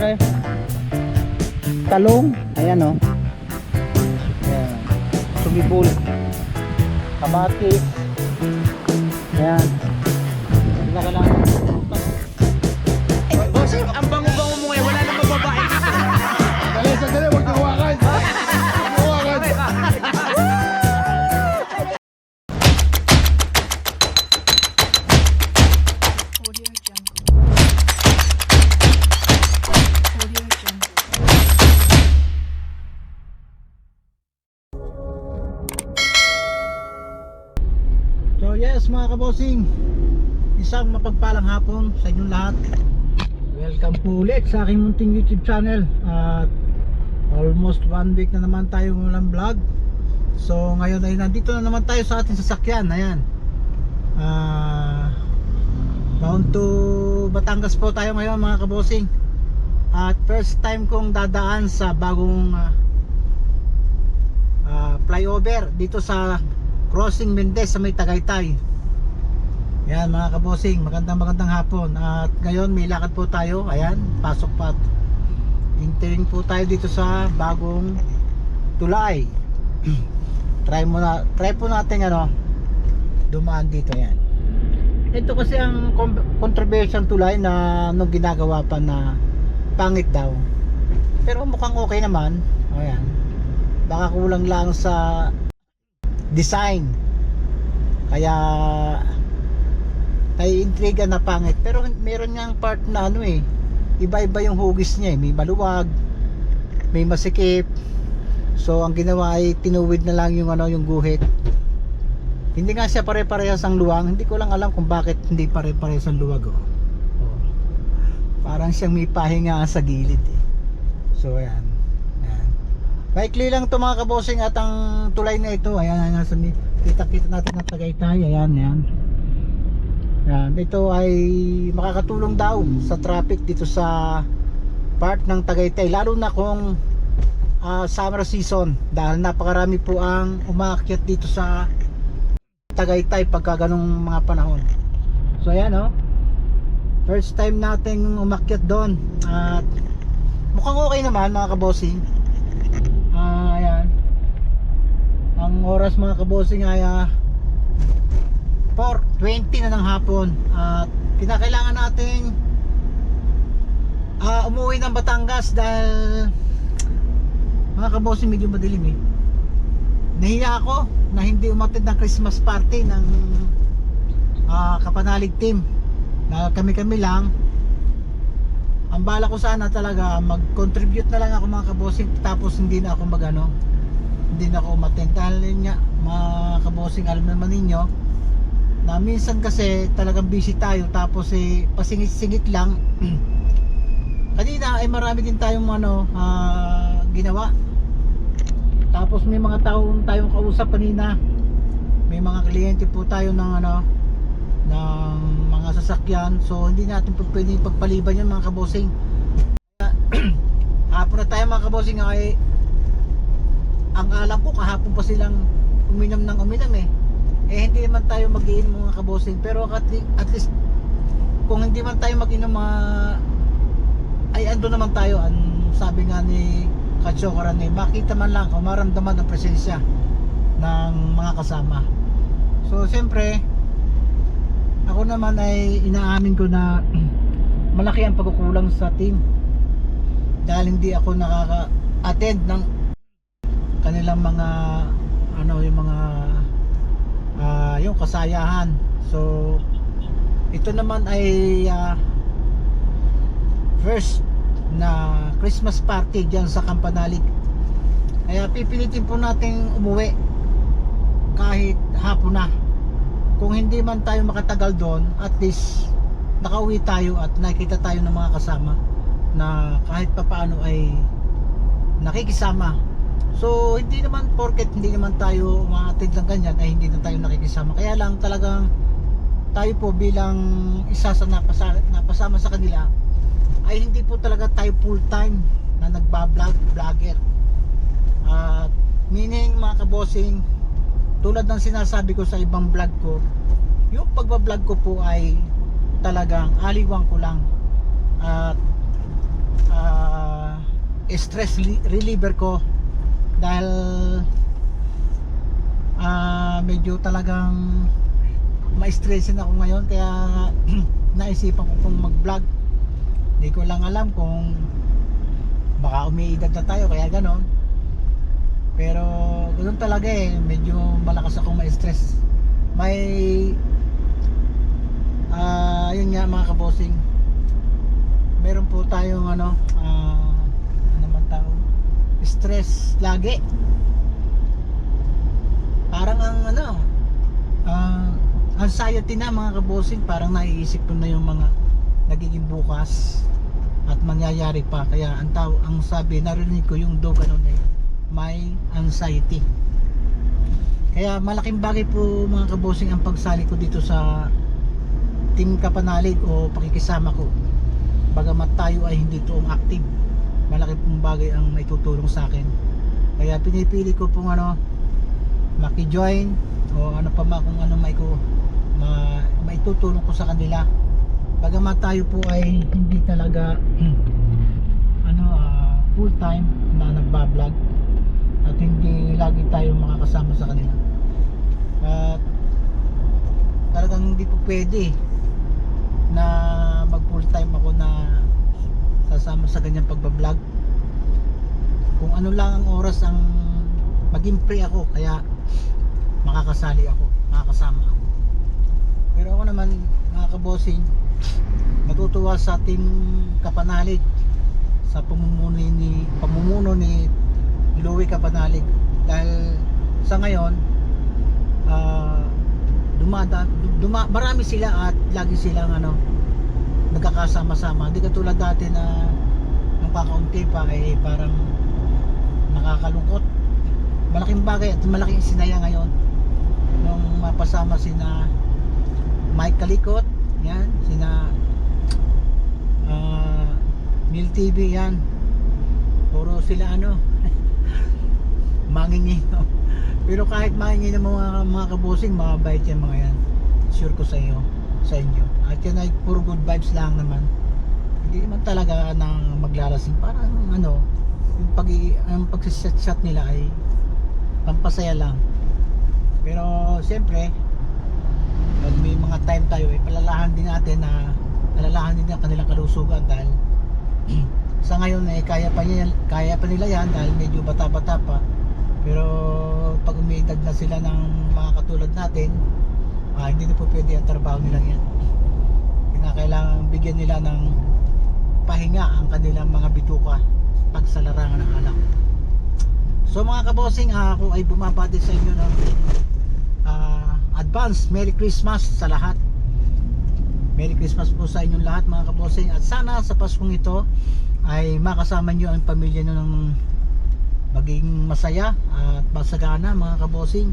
tayo. Talong, ayan o. Ayan. Sumibol. Kamatis. Ayan. Pinakalang. Bossing, ang bango-bango mo ngayon. Wala namang babae dito. Sandali, huwag kang hawakan. Huwag kang hawakan. Audio Jungle. Audio Jungle. So yes mga kabosing, isang mapagpalang hapon sa inyong lahat. Welcome po ulit sa aking munting YouTube channel. At almost 1 week na naman tayo walang vlog. So ngayon ay nandito na naman tayo sa ating sasakyan. Ayan, bound to Batangas po tayo ngayon mga kabosing. At first time kong dadaan sa bagong flyover dito sa Crossing Mendez sa may Tagaytay. Ayan mga kabosing, magandang hapon. At ngayon may lakad po tayo. Ayan, pasok pa. Entering po tayo dito sa bagong tulay. Try po natin dumaan dito. Ayan. Ito kasi ang controversial tulay na nung ginagawa pa na pangit daw. Pero mukhang okay naman. Ayan. Baka kulang lang sa design, kaya naiintriga na pangit. Pero meron niyang part na iba-iba yung hugis niya may maluwag, may masikip. So ang ginawa ay tinuwid na lang yung yung guhit. Hindi nga siya pare-parehas ang luwang. Hindi ko lang alam kung bakit hindi pare-parehas ang luwag. Parang siyang may pahinga sa gilid So ayan. Maikli lang ito mga kabosing. At ang tulay na ito, ayan, kita natin ang Tagaytay. Ayan. Ito ay makakatulong daw sa traffic dito sa part ng Tagaytay, lalo na kung summer season, dahil napakarami po ang umaakyat dito sa Tagaytay pagka ganong mga panahon. So ayan first time nating umakyat doon. At mukhang okay naman mga kabosing. Ayan. Ang oras mga kabosing ay 4:20 na ng hapon. At kinakailangan natin umuwi ng Batangas dahil mga kabosing medyo madilim Nahiya ako na hindi umatid ng Christmas party ng Kapanalig team. Na kami lang. Ang bala ko sana talaga mag-contribute na lang ako mga kabosing, tapos hindi na ako hindi na ako umattend. Dahil nga mga kabosing, alam naman ninyo na minsan kasi talagang busy tayo, tapos pasingit-singit lang. Kanina ay marami din tayong ginawa. Tapos may mga tayong kausap kanina. May mga kliyente po tayo ng ng mga sasakyan. So hindi natin pwedeng pagpaliban yun mga kabosing. Hapon na tayo mga kabosing ay ang alam ko kahapon pa silang uminom hindi naman tayo mag-iinom mga kabosing. Pero at least kung hindi man tayo mag-inom ay ando naman tayo. Sabi nga ni Katsokaran makita man lang o maramdaman ang presensya ng mga kasama. So siyempre ako naman ay inaamin ko na malaki ang pagkukulang sa team dahil hindi ako nakaka-attend ng kanilang mga yung kasayahan. So ito naman ay first na Christmas party dyan sa Campanalig, kaya pipilitin po natin umuwi kahit hapon na. Kung hindi man tayo makatagal doon, at least nakauwi tayo at nakikita tayo ng mga kasama na kahit papaano ay nakikisama. So hindi naman porket hindi naman tayo ma-attend lang ganyan ay hindi na tayo nakikisama. Kaya lang talagang tayo po bilang isa sa napasama sa kanila ay hindi po talaga tayo full time na vlogger. Meaning mga kabosing, tulad ng sinasabi ko sa ibang vlog ko, yung pagbablog ko po ay talagang aliwang ko lang. At reliever ko dahil medyo talagang ma-stressin ako ngayon, kaya naisipan ko pong mag-vlog. Hindi ko lang alam kung baka umiidad na tayo kaya ganon, pero ganoon talaga medyo malakas akong ma-stress. Yun nga mga kabosing, meron po tayong ano naman tao, stress lagi. Parang ang anxiety na mga kabosing, parang naiisip ko na yung mga nagiging bukas at mangyayari pa. Kaya ang sabi, narinig ko yung dog may anxiety. Kaya malaking bagay po mga kabosing ang pagsali ko dito sa Team Kapanalig o pakikisama ko. Bagamat tayo ay hindi toong active, malaki pong bagay ang maitutulong sa akin. Kaya pinipili ko pong maki-join o ano pa kung ano maitutulong ko sa kanila. Bagamat tayo po ay hindi talaga full time na nagbablog at hindi lagi tayo makakasama sa kanila, at talagang hindi po pwede na mag full time ako na sasama sa ganyang pagbablog. Kung ano lang ang oras ang maging free ako, kaya makakasama ako. Pero ako naman mga kabosing, natutuwa sa Team Kapanalig sa pamumuno ni Louie Kapanalig, dahil sa ngayon marami sila at lagi silang nagkakasama-sama. Hindi katulad dati na nung kakaunti pa parang nakakalungkot. Malaking bagay at malaking sinaya ngayon nung mapasama sina Mike Kalikot, yan, sina Mil TV, yan, puro sila mangingin. Pero kahit mangingin ng mga kabosing, mabait yan mga yan, sure ko sa inyo. At yan ay puro good vibes lang naman, hindi naman talaga nang maglalasing. Parang yung pagsiset nila ay pampasaya lang. Pero siyempre pag may mga time tayo palalahan din natin ang kanilang kalusugan, dahil sa ngayon kaya pa nila yan dahil medyo bata-bata pa. Pero pag umiidad na sila ng mga katulad natin, hindi na po pwede ang trabaho nila yan. Kinakailangan bigyan nila ng pahinga ang kanilang mga bituka pag sa larangan ng alak. So mga kabosing, ako ay bumabati sa inyo ng advance Merry Christmas sa lahat. Merry Christmas po sa inyong lahat mga kabosing, at sana sa Paskong ito ay makasama nyo ang pamilya nyo ng maging masaya at masagana mga kabosing.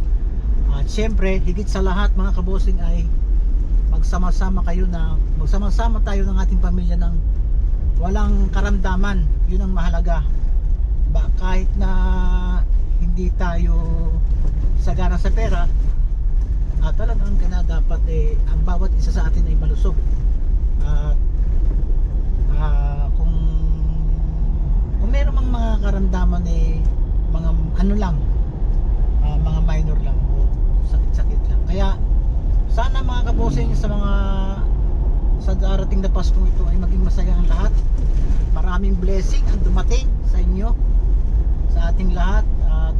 At syempre higit sa lahat mga kabosing ay magsama-sama tayo ng ating pamilya ng walang karamdaman. Yun ang mahalaga. Kahit na hindi tayo sagana sa pera, talagang dapat ang bawat isa sa atin ay malusog. At kung meron mang mga karamdaman mga mga minor lang o sakit-sakit lang. Kaya sana mga kabosing, sa darating na Paskong ito ay maging masaya ang lahat. Maraming blessing ang dumating sa inyo, sa ating lahat. At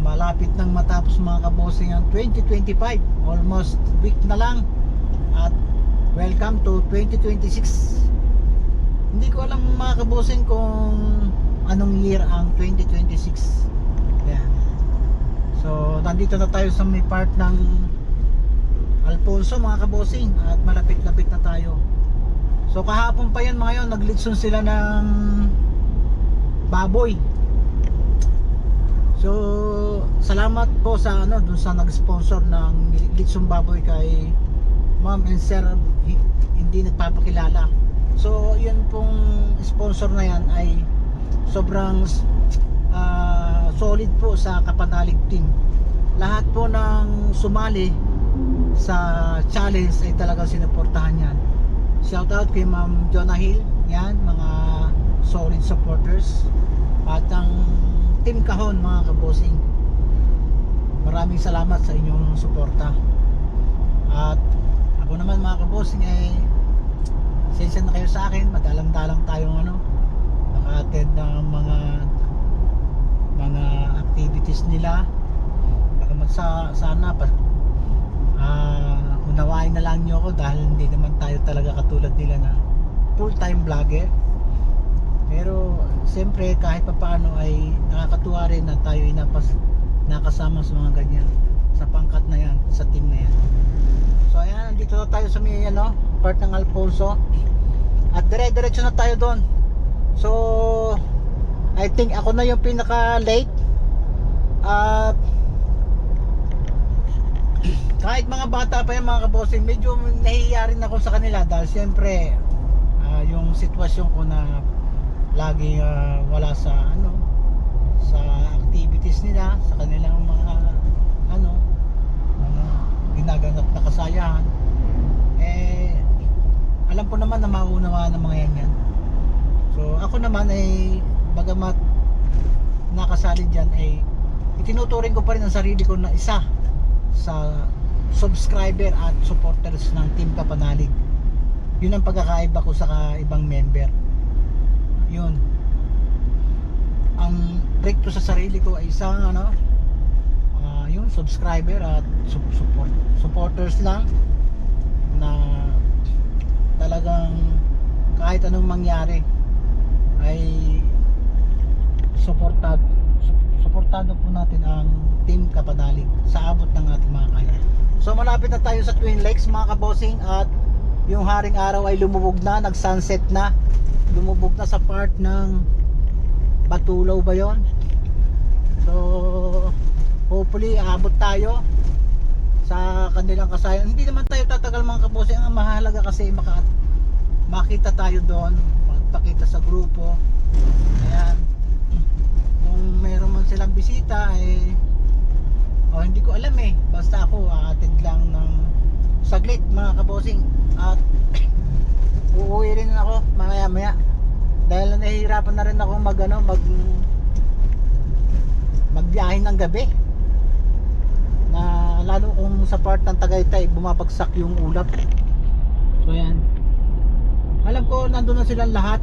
malapit nang matapos mga kabosing ang 2025, almost week na lang, at welcome to 2026. Hindi ko alam mga kabosing kung anong year ang 2026. Yan. So nandito na tayo sa may part ng Alfonso mga kabosing, at malapit-lapit na tayo. So kahapon pa yan mga yon, naglitson sila ng baboy. So salamat po sa dun sa nag-sponsor ng litsong baboy kay Ma'am and Sir, hindi nagpapakilala. So yun pong sponsor na yan ay sobrang solid po sa Kapanalig team. Lahat po ng sumali sa challenge ay talagang sinuportahan yan. Shout out kay Ma'am Jonah Hill. Yan, mga solid supporters. At ang Team Kahon, mga kabosing. Maraming salamat sa inyong suporta. At ako naman, mga kabosing, ay sensya na kayo sa akin. Madalang-dalang tayong naka-attend ng mga activities nila. Bagamat sana unawain na lang nyo ako dahil hindi naman tayo talaga katulad nila na full-time vlogger. Pero siyempre kahit papaano ay nakakatuwa rin na tayo nakasama sa mga ganyan, sa pangkat na yan, sa team na yan. So ayan, nandito na tayo sa may part ng Alfonso at dire-diretso na tayo doon. So I think ako na yung pinaka late at kahit mga bata pa yung mga kabosing, medyo nahihiya rin ako sa kanila dahil siyempre yung sitwasyon ko na lagi wala sa sa activities nila, sa kanilang mga ginaganap na kasayahan, alam ko naman na mauunawaan ng mga yan. So ako naman ay bagamat nakasali dyan, ay itinuturing ko pa rin ang sarili ko na isa sa subscriber at supporters ng Team Kapanalig. Yun ang pagkakaiba ko sa ibang member. Yun, ang break ko sa sarili ko ay isang yun, subscriber at supporters lang na talagang kahit anong mangyari ay suportado po natin ang Team Kapanalig sa abot ng ating mga kaya. So malapit na tayo sa Twin Lakes, mga kabosing, at yung haring araw ay lumubog na, nag sunset na, lumubog na sa part ng Batulaw ba yon? So hopefully aabot tayo sa kanilang kasayahan. Hindi naman tayo tatagal, mga kabosing. Ang mahalaga kasi makita tayo doon, magpakita sa grupo. Ayan, kung mayroon man silang bisita hindi ko alam basta ako aatid lang ng saglit, mga kabosing, at uuwi rin ako mamaya maya dahil nahihirapan na rin ako magbiyahe ng gabi, na lalo kung sa part ng Tagaytay bumabagsak yung ulap. So yan, alam ko nandun na silang lahat.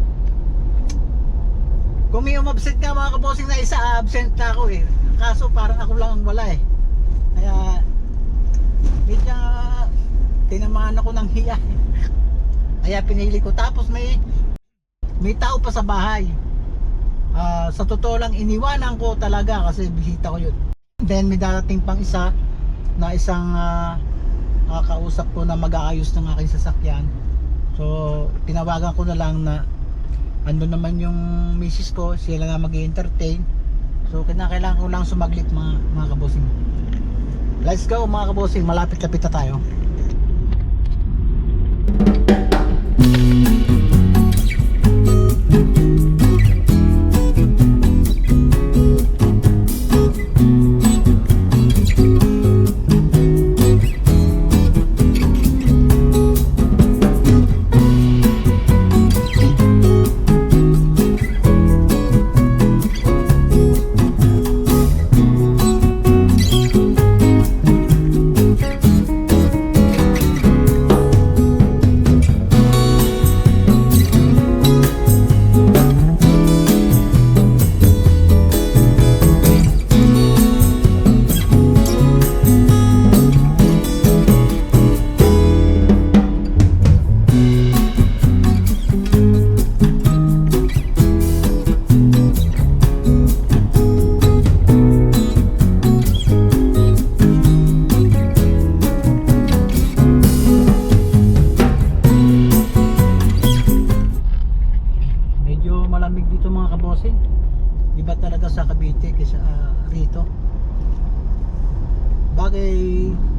Kung may umabsent ka, mga kabosing, na isa, absent na ako kaso parang ako lang ang wala kaya medyo tinamaan ako ng hiya kaya pinili ko. Tapos may tao pa sa bahay. Sa totoo lang, iniwanan ko talaga kasi bisita ko yun. Then may darating pang isang kausap ko na mag-aayos ng aking sasakyan. So tinawagan ko na lang na ando naman yung misis ko, sila na mag-i-entertain. So kinakailangan ko lang sumaglit, mga kabosing. Let's go, mga kabosing, malapit-lapit na tayo.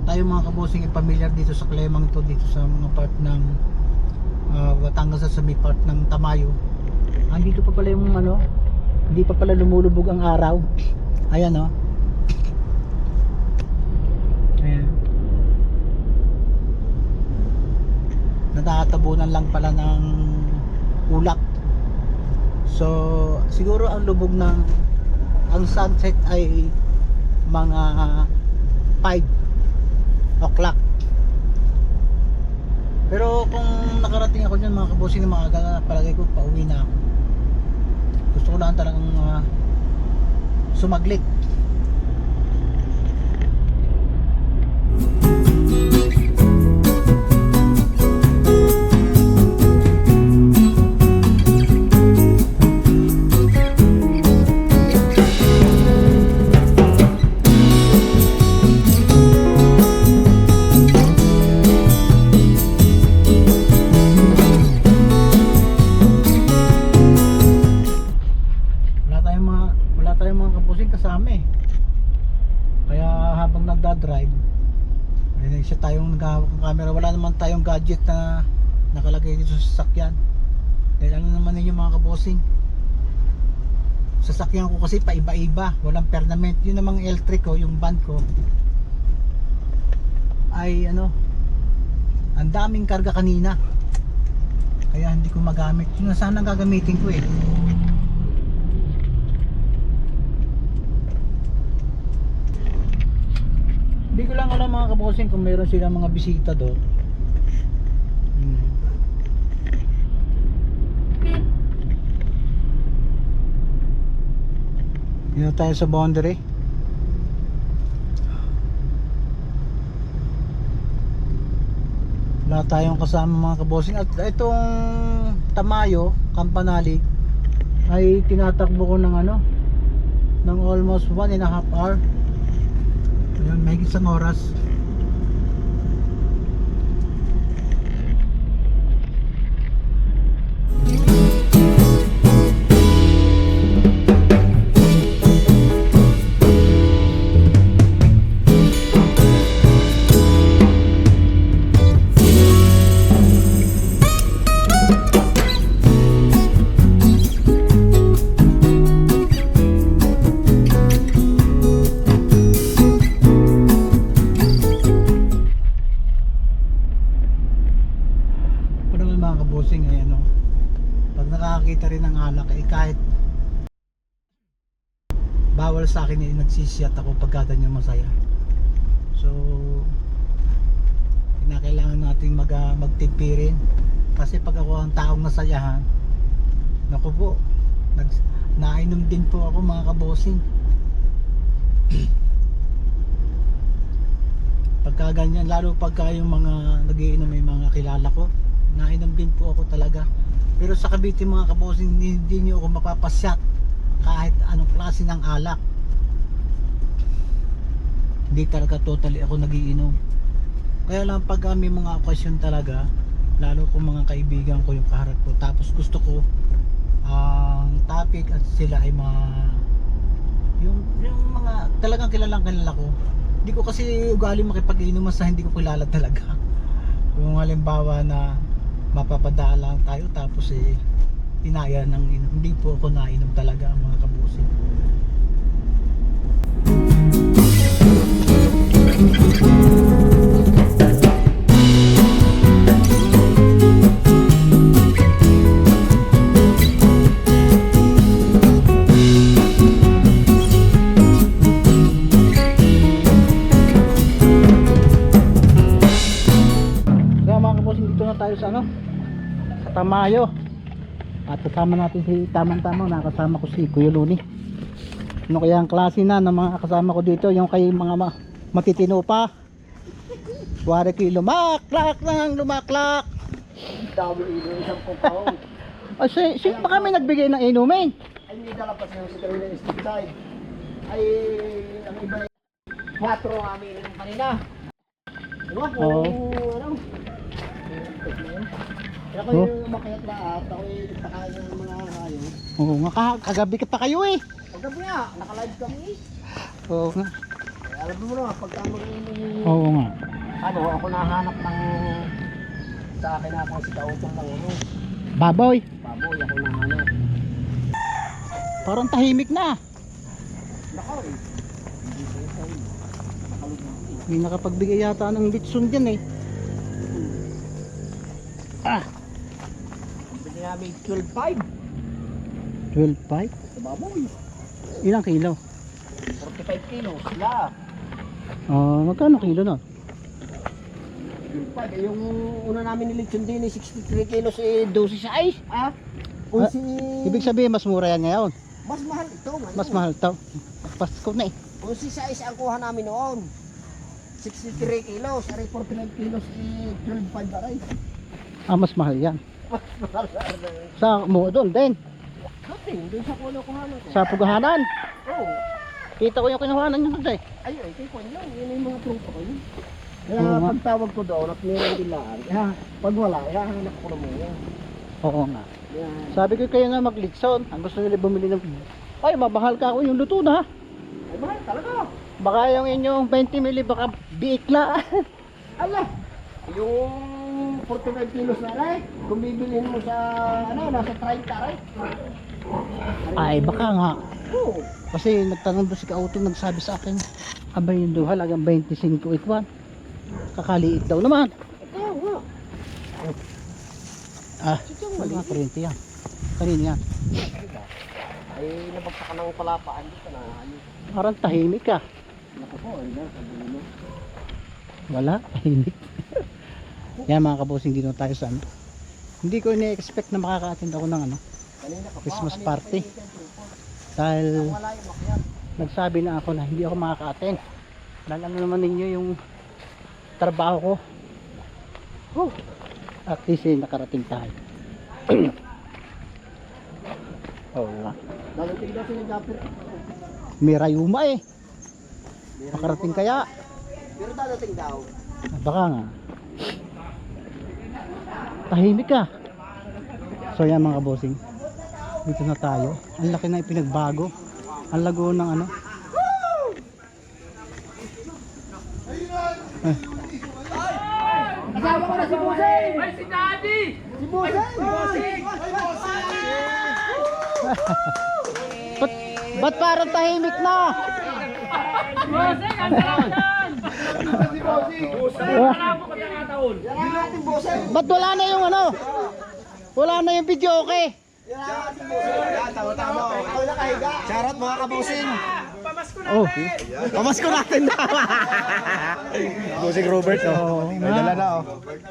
Tayo, mga kabosing, pamilyar dito sa Clemang to, dito sa mga part ng Batangas, sa may part ng Tamayo. Andito pa pala yung hindi pa pala lumulubog ang araw. Ayan ayan, natatabog tabunan lang pala ng ulap. So siguro ang lubog ng ang sunset ay mga 5 o'clock. Pero kung nakarating ako dyan mga kabosing na maaga, palagay ko pauwi na ako. Gusto ko lang talagang sumaglit. Wala tayong mga kabosing kasama eh. Kaya habang nagda-drive, siya tayong naghahawak ng camera. Wala naman tayong gadget na nakalagay dito sa sasakyan. Dahil ano naman ninyo mga kabosing, sasakyan ko kasi paiba-iba, walang permanent. Yun namang electric ko, yung van ko ay ano, ang daming karga kanina, kaya hindi ko magamit. Yun na sana ang gagamitin ko eh. Hindi ko lang alam mga kabosing kung meron silang mga bisita doon. Dito tayo sa boundary. Wala tayong kasama mga kabosing. At itong Tamayo, Campanalig ay tinatakbo ko ng ano, ng almost 1.5 hour. Ayan, may isang oras. Mga kabosing ay ano, pag nakakakita rin ng alak eh, kahit bawal sa akin eh, nagsisiyat ako pagka ganyan masaya. So kinakailangan natin magtipirin, kasi pag ako ang taong nasayahan, naku po, nainom din po ako mga kabosing. Pagka ganyan, lalo pagka yung mga nagiinom, may mga kilala ko, nainom din po ako talaga. Pero sa Cavite mga kabosing, hindi nyo ako mapapasyat kahit anong klase ng alak. Hindi talaga totally ako nagiinom. Kaya lang pag may mga okasyon talaga, lalo kung mga kaibigan ko yung kaharap ko, tapos gusto ko ang topic at sila ay yung mga talagang kilala ko. Hindi ko kasi ugali makipag-inuman sa hindi ko kilala talaga. Yung halimbawa na mapapadala lang tayo tapos inaya ng inom. Hindi po ako nainom talaga mga kabusing. Kaya mga kabusing, dito na tayo sa ano, sa Tamayo. At kasama natin si tamang-tamang nakasama ko si Kuya Luni. Ano kaya ang klase na ng mga kasama ko dito, yung kay mga matitino pa. Wari kayo lumaklak ng lumaklak. Dami ilo, isang kumpaw. Ay, sino ba kami nagbigay ng inumin? Ay, may dala pa siya sa Carolina Street side. Ay, ang iba na 4 ang amin ng kanina. Ewan ko, Oo. ano? Kaya ko yung makayat lahat, ako yung nagtakain ng mga hayos. Oo nga, kagabi ka pa kayo eh. Paggabi nga, nakalive kami. Oo nga. Eh, alam mo na, pagka Oo nga. ano, ako nahanap ng sa akin na akong si Kautong ng ano, Baboy, baboy, ako nahanap. parang tahimik na. Nako eh, hindi ko ito eh. Nakalubog eh. May nakapagbigay yata ng bitsun dyan eh. Ah, namin 12.5. 12.5? Baboy. Ilang kilo? 45 kilos. Sila. Magkano kilo na? 12.5. Yung una namin nilitsyon din 63 kilos 12 size. Kung Ibig sabihin mas mura yan ngayon. mas mahal ito. Mas mahal to. Pasko na eh. Kung si size ang kuha namin noon. 63 kilos. Aray 45 kilos 12.5 ba rin? Mas mahal yan. Mas mahal. Sa mo doon din. Doon sa kuha ko. Sa pugahanan. Oo. Kita ko yung kinuhanan nyo doon eh. Ay, kay Kwan lang. Yun yung mga tropa ko yun. Kaya Oo nga. pagtawag ko doon at meron dilaan, pag wala, hanap ko naman yan. Oo nga. Yan. Sabi ko kayo nga mag-Litson. Ang gusto nila bumili ng... Ay, mamahal ka ako yung luto na. Ay, mahal talaga. Baka yung inyong 20 mili baka biikla. Ala! Yung 45 kilos na right, kung bibilhin mo sa, nasa 30 right? Ay, baka nga. Oo. Kasi nagtanong doon si Kauto, nagsabi sa akin, abay yung duha, lagang 25 ikwan. Kakaliit daw naman. Ikaw nga. Mga kurente yan. Kanina yan. Ay, nabagsak ka ng palapaan dito na ayun. Parang tahimik ka. Naku po, ay na, sabi mo. Wala, tahimik. Yan mga kabosing, dito tayo sa ano. Hindi ko ini-expect na makaka-attend ako ng ano, Kanina ka pa. Christmas party. Dahil Wala yung makyat. nagsabi na ako na hindi ako makaka-attend. Dahil ano naman ninyo yung trabaho ko. At least nakarating tayo. Oo nga. Dadating daw sila Japper. May rayuma eh. Makarating kaya? Pero dadating daw. Baka nga. Tahimik ka. So yan mga kabosing. Dito na tayo. Ang laki na ipinagbago. Ang lago ng ano. Kasama ko na si Buseng! Ay, si Daddy! Si Buseng! Ba't parang tahimik na? Boseng, ang sarap yan! Wala po katangataon. Yan ang ating Buseng! Ba't wala na yung ano? Wala na yung video okay? Yan ang ating Buseng! Yan, tama-tama. Ikaw na kahiga. Charot mga kabusing. Oh. Pamasko natin na. Busing Robert oh. May dala na oh.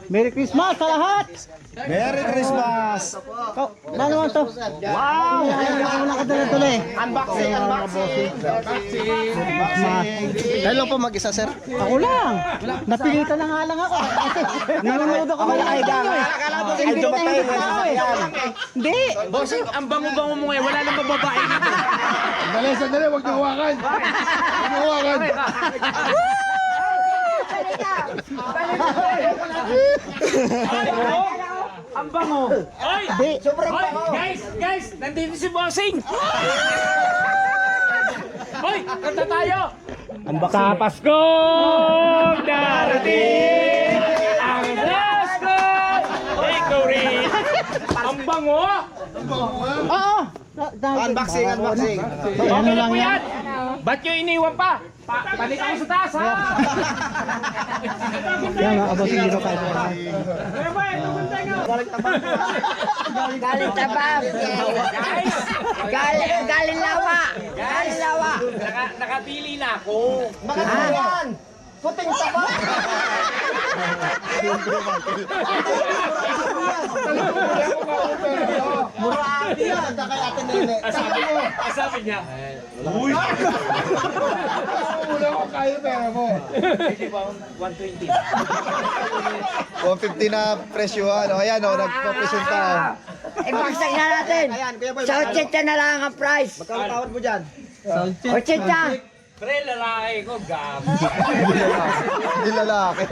Merry Christmas sa lahat! Merry Christmas. Oh, ano naman to? Wow! Ayaw ako nakadala tuloy. Unboxing, unboxing. Dahil lang po mag-isa sir. Ako lang. Napilitan na nga lang ako. Kasi nanonood ako ng idea nyo eh. Akala mo Ingit na ingit na ako eh. Hindi. Bossing, ang bango-bango mo ngayon. Wala nang mababae dito. Sandali, wag niyo hawakan. Wag niyo hawakan. Ang bango. Ay! Hindi. Sobrang Hoy, bango. guys! Nandito si Bossing! Hoy! Kanta tayo! Sa Pasko darating ang Pasko! Ikaw rin! Ang bango! Oo. Unboxing, unboxing. Ano Okay na lang po yan? yan! Ba't nyo iniwan pa? Balik kayo sa taas, ha? Yan mga kabosing dito tayo. Kaya ba, ito punta nyo! Galing tabang. Galing lawa. Galing lawa. Nakapili na ako. Bakit mo yan? Puting tabang. Murati yan. Ito kay Ate Nene. Sabi niya, Wala ko kayo pera mo. 120. 150 na presyohan. O ayan o, nagpapresenta o. Ibagsak na natin. Sa 80 na lang ang price. Magkano tawad mo dyan? 80. Pre, lalaki ko, gam. Hindi lalaki.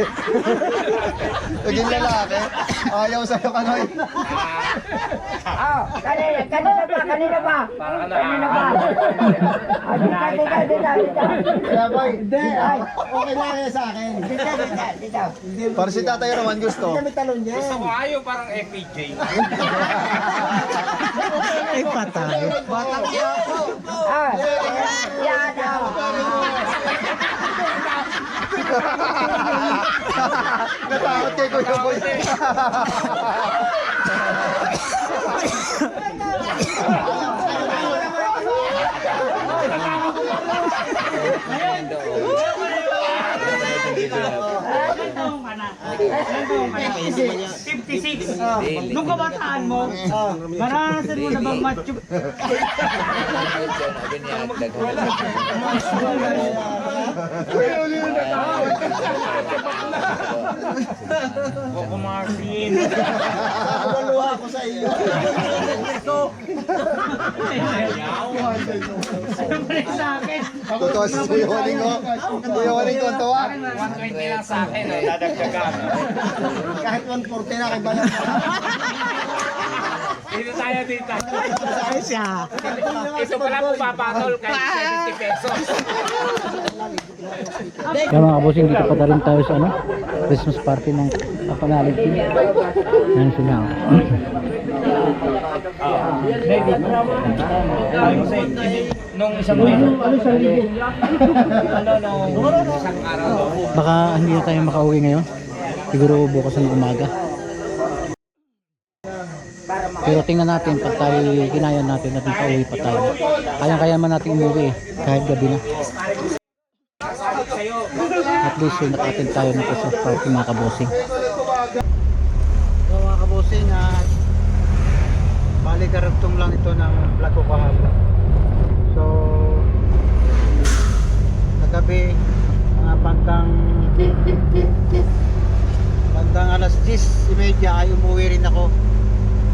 Naging lalaki. Ayaw sa'yo kanoy. Kanina pa. Kanina pa. Dito. Kaya boy, Hindi. okay lang yan sa akin. Dito. Para si tatay naman gusto. May talon niya. Gusto ko ayaw parang FPJ. Ay patay. Batang yapo. Yan. Natakot kay Kuya Boy. Nung kabataan mo, maranasan mo na bang macho? Naluha ako sa iyo. Siyempre sa akin. Totoo si Kuya Waling ko. Kuya Waling ko, tawa. 120 lang sa akin, dadagdagan. Kahit 140 na kay Balang. Dito tayo dito. Ay siya. Ito pala po papatol kahit 70 pesos. Kaya mga kabosing, dito pa rin tayo sa ano, Christmas party ng Kapanalig Team. Yan sila. Nung isang nung isang araw Baka hindi na tayo makauwi ngayon. Siguro bukas ng umaga. Pero tingnan natin pag tayo kinaya natin at makauwi pa tayo. Kaya man natin umuwi kahit gabi na. At least nakatin tayo ng Christmas party mga kabosing. So mga kabosing, bali karugtong lang ito ng vlog ko kahapon. So nagabi mga bandang alas 10:30 ay umuwi rin ako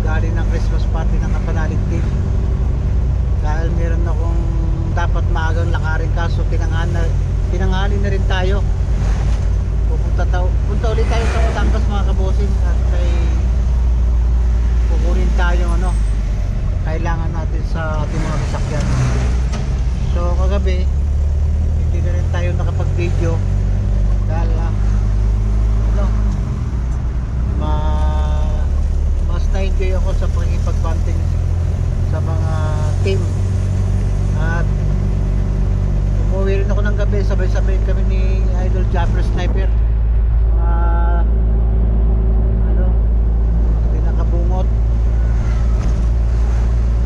galing ng Christmas party ng Kapanalig Team. Dahil meron akong dapat maagang lakarin, kaso tinanghali na rin tayo. Punta ulit tayo sa Batangas mga kabosing at kay kukunin tayo ano kailangan natin sa ating mga sasakyan. So kagabi hindi na rin tayo nakapag-video dahil mas na-enjoy ako sa pagkikipag-bunting sa mga team. At umuwi rin ako ng gabi, sabay-sabay kami ni Idol Japper Sniper. Pinakabungot.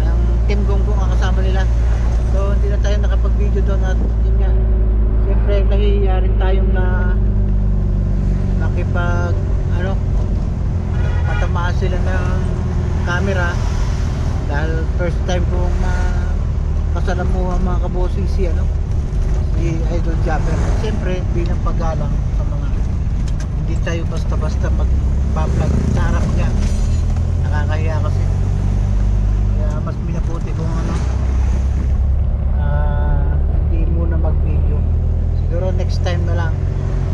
Ang team Gonggong ang kasama nila. So hindi na tayo nakapag-video doon at yun nga. Siyempre nahihiya rin tayong nakipag patamaan sila ng camera dahil first time kong kasalamuha mga kabosing si Idol Japper. Siyempre bilang paggalang sa mga hindi tayo basta-basta mag-vlog sa harap niya, nakakahiya kasi. Kaya mas minabuti kung hindi muna mag-video, siguro next time na lang.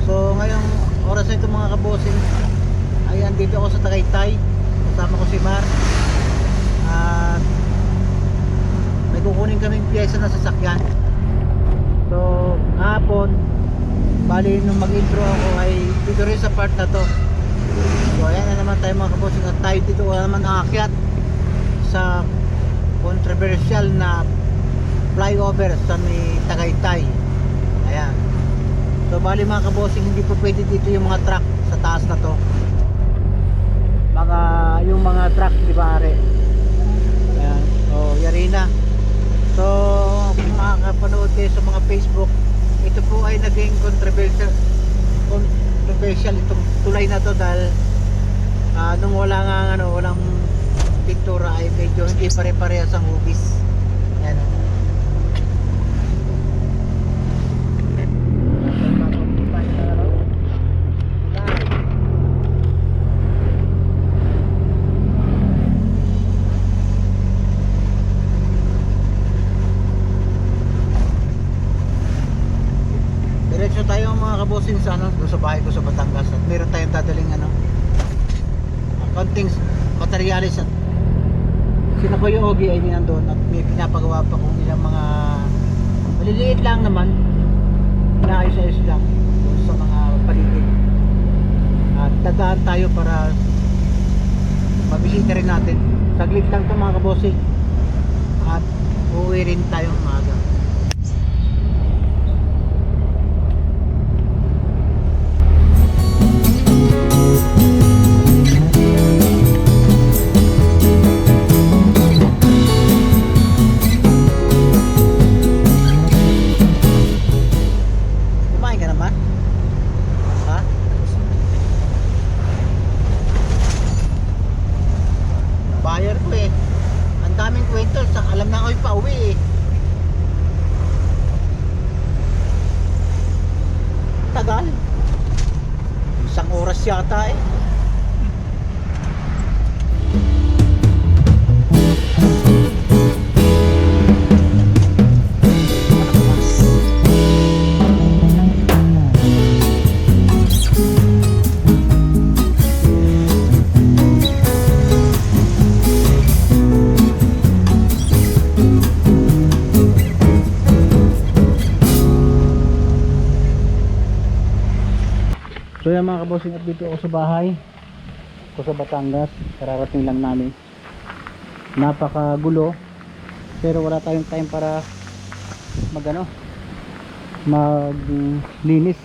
So ngayong oras na ito mga kabosing ay andito ako sa Tagaytay, kasama ko si Mar at may kukunin kaming pyesa na sasakyan. So hapon bali nung mag-intro ako ay dito rin sa part na to. So ayan na naman tayo mga kabosing at tayo dito naman aakyat sa controversial na flyover sa may Tagaytay. Ayan. So bali mga kabosing, hindi po pwede dito yung mga truck sa taas na to. Yung mga truck di ba are. Ayan. So yari na. So kung makakapanood kayo sa mga Facebook, ito po ay naging controversial itong tulay na to dahil nung walang pintura ay medyo hindi pare-parehas ang hugis. Ayan. Diretso tayo mga kabosing sa sa bahay ko sa Batangas at meron tayong dadaling konting materialis at sina Kuya Ogie ay nandun at may pinapagawa pa kung ilang mga maliliit lang naman, inaayos-ayos lang doon sa mga paligid. At dadaan tayo para mabisita rin natin. Saglit lang ito mga kabosing at uuwi rin tayong maaga. tagal. Isang oras yata eh. So yan mga kabossing, at dito ako sa bahay ako sa Batangas, kararating lang namin. Napakagulo pero wala tayong time para maglinis.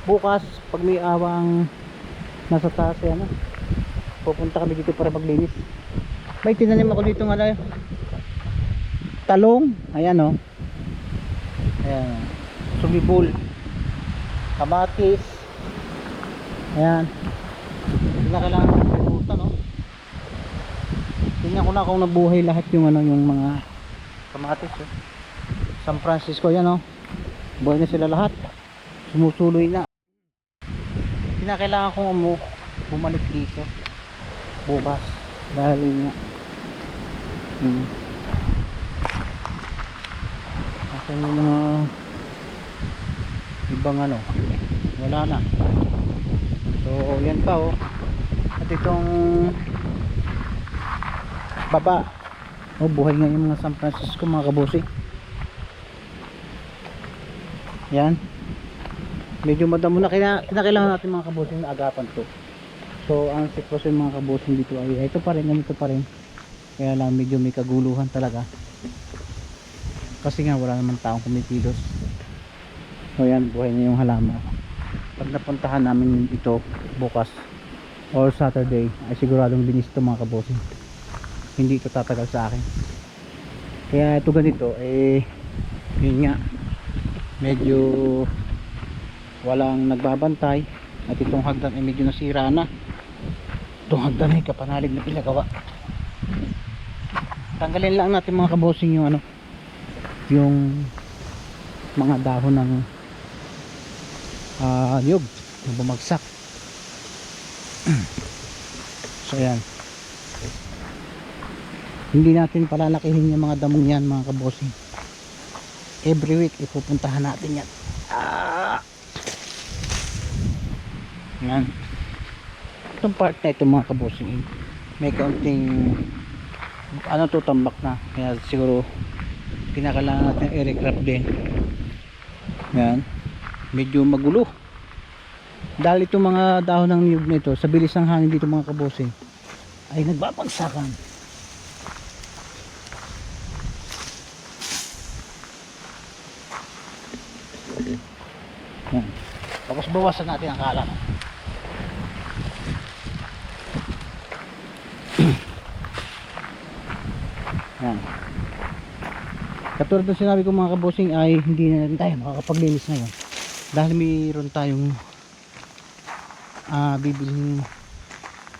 Bukas pag may awang nasa taas pupunta kami dito para maglinis. May tinanim ako dito talong, ayan ayan, sumibol, kamatis. Ayan. Hindi na kailangan magpupunta tingnan ko na kung nabuhay lahat yung yung mga kamatis San Francisco yan buhay na sila lahat, sumusuloy na. Hindi na kailangan kong bumalik dito bukas dahil kasi yung mga ibang wala na. So yan pa at itong baba buhay nga yung mga San Francisco mga kabossing. Yan, medyo madamo na, kinakailangan natin mga kabossing na agapan to. So ang sitwasyon mga kabossing dito ay ito pa rin, ganito pa rin, kaya lang medyo may kaguluhan talaga kasi nga wala naman taong kumikilos. So yan, buhay na yung halaman. Pag napuntahan namin ito bukas or Saturday ay siguradong binis ito mga kabossing, hindi ito tatagal sa akin. Kaya ito ganito yun nga, medyo walang nagbabantay at itong hagdan ay medyo nasira na. Itong hagdan ay kapanalig na pinagawa. Tanggalin lang natin mga kabossing yung yung mga dahon ng niyog na bumagsak. So yan, hindi natin palalakihin yung mga damong yan mga kabossing. Every week ipupuntahan natin yan. Yan, itong part na ito mga kabossing may kaunting tutambak na, kaya siguro kinakailangan natin i-recrap din. Yan, medyo magulo dahil itong mga dahon ng niyog na ito sa bilis ng hangin dito mga kabossing ay nagbabagsakan. Yan, tapos bawasan natin ang kalan. Yan, katulad ng sinabi ko mga kabossing ay hindi na rin tayo makakapaglinis ngayon dahil mayroon tayong bibiling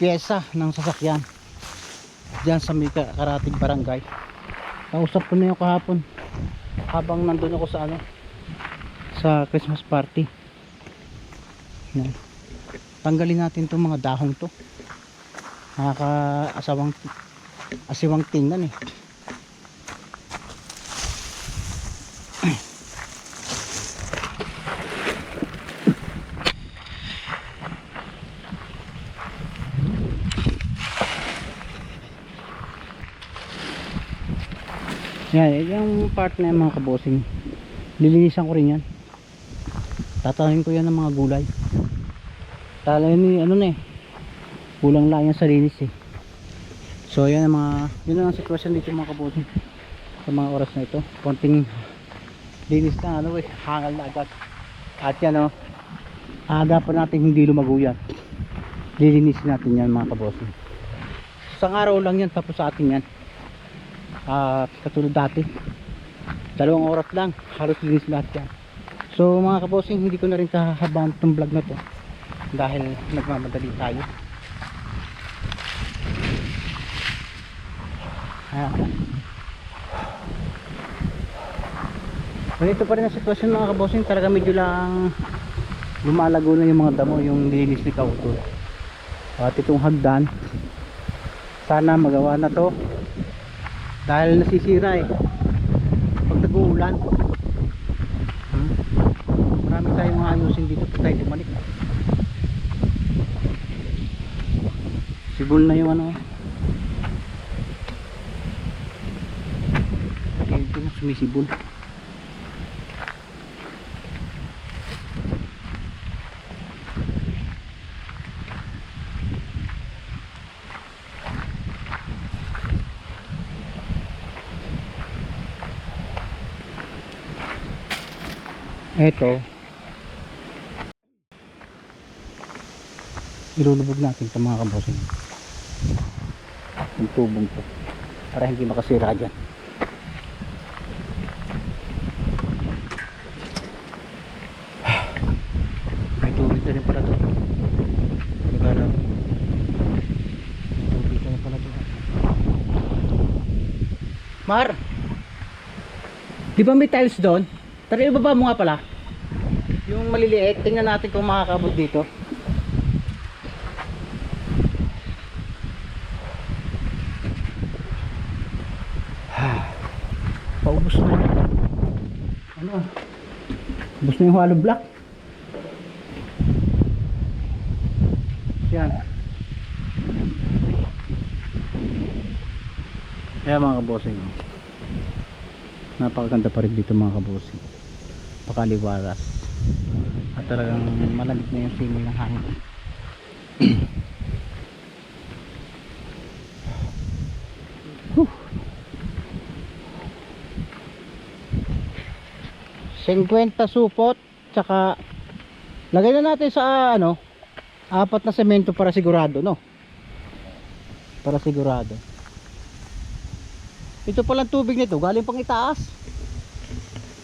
pyesa ng sasakyan dyan sa may Karatig Barangay. Kausap ko na yung kahapon habang nandun ako sa sa Christmas party. Yan, tanggalin natin itong mga dahong to, asiwang tingnan Yan, yung part na yung mga kabossing lilinisan ko rin yan. Tatahin ko yan ng mga gulay. Kulang lang yan sa linis So yan yun ang sitwasyon dito mga kabossing sa mga oras na ito. Konting linis na hangal na agad. At yan agapan natin hindi lumago yan. Lilinisin natin yan mga kabossing. Isang araw lang yan tapos sa atin yan. Katulad dati 2 oras lang halos linis lahat yan. So mga kabossing, hindi ko na rin kahabaan itong vlog na to dahil nagmamadali tayo. Ganito pa rin ang sitwasyon mga kabossing, talaga medyo lang lumalago na yung mga damo, yung nilinis ni Kautol. At itong hagdan, sana magawa na to dahil nasisira eh pag nag-uulan. Marami tayong mga ayusin dito pag tayo bumalik. Sibol na yung ano, ito na sumisibol. Eto, ilulubog natin ito mga kabosing, yung tubong to para hindi makasira dyan. May tubig na rin pala to. May tubig na rin pala to. Mar, di ba may tiles doon? Tara, ibaba mo nga pala yung maliliit. Tingnan natin kung makakabot dito. Paubos na. Ano? Ubos na yung hollow block. Yan. Ayan mga kabosing, napakaganda pa rin dito mga kabosing, pakaliwaras at talagang malamig na yung simoy ng hangin. 50 supot, tsaka lagay na natin sa ano, 4 na semento para sigurado, no? Para sigurado. Ito palang tubig nito, galing pang itaas,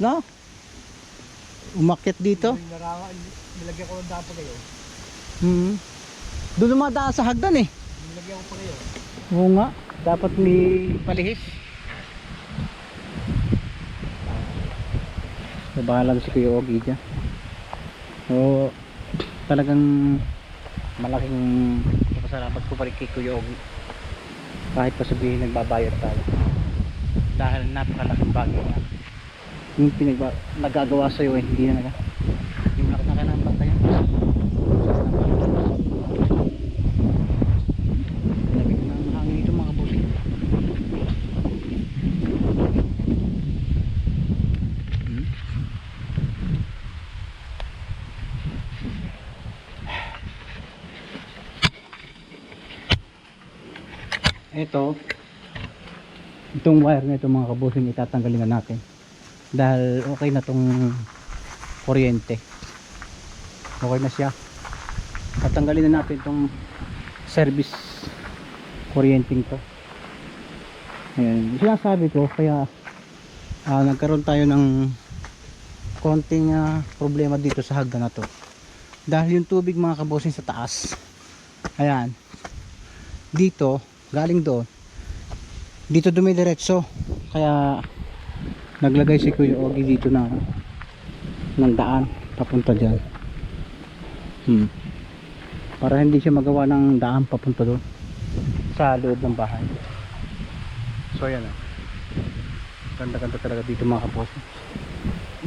no? Umakyat dito. Nilagyan ko ng dapat kayo. Doon dumadaan sa hagdan eh. Nilagyan ko pa kayo. Oo nga, dapat may palihis. So, bahala si Kuya Ogie dyan. So, talagang malaking pasalamat ko pa rin kay Kuya Ogie. Kahit pa sabihin nagbabayad tayo. Dahil napakalaking bagay na yung nagagawa sa'yo eh, hindi na yung nakataka ng bantayan. Lamig na ang hangin ito mga boss. Itong wire na ito mga kabusing, itatanggalin na natin dahil okay na tong kuryente, okay na siya. Tatanggalin na natin itong service kuryenteng to. Ayan, sinasabi ko, kaya nagkaroon tayo ng konting problema dito sa hagdan na to dahil yung tubig mga kabusing sa taas, ayan, dito galing doon, dito dumidiretso, kaya naglagay si Kuya Ogie dito na ng daan papunta dyan, para hindi siya magawa ng daan papunta doon sa loob ng bahay. So ayan, ganda-ganda talaga dito mga kabosing.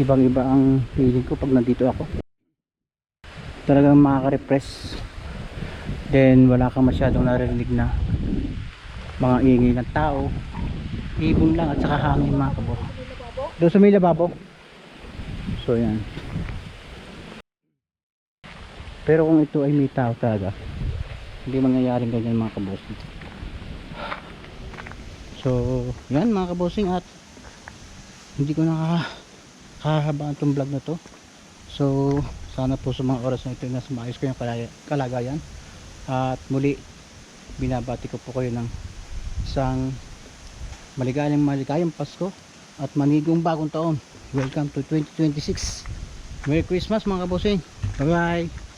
Ibang iba ang feeling ko pag nandito ako, talagang makaka-repress, then wala kang masyadong naririnig na mga ingay ng tao, ibon lang at saka hangin mga kabos. Doon sa may lababo. So yan. Pero kung ito ay may tao talaga, hindi mangyayaring ganyan mga kabosing. So yan mga kabosing, at hindi ko nakakahabaan itong vlog na to. So sana po sa mga oras na ito nasa maayos ko yung kalagayan. At muli binabati ko po kayo ng isang maligayang Pasko at manigong bagong taon. Welcome to 2026. Merry Christmas mga kabosing. Bye bye.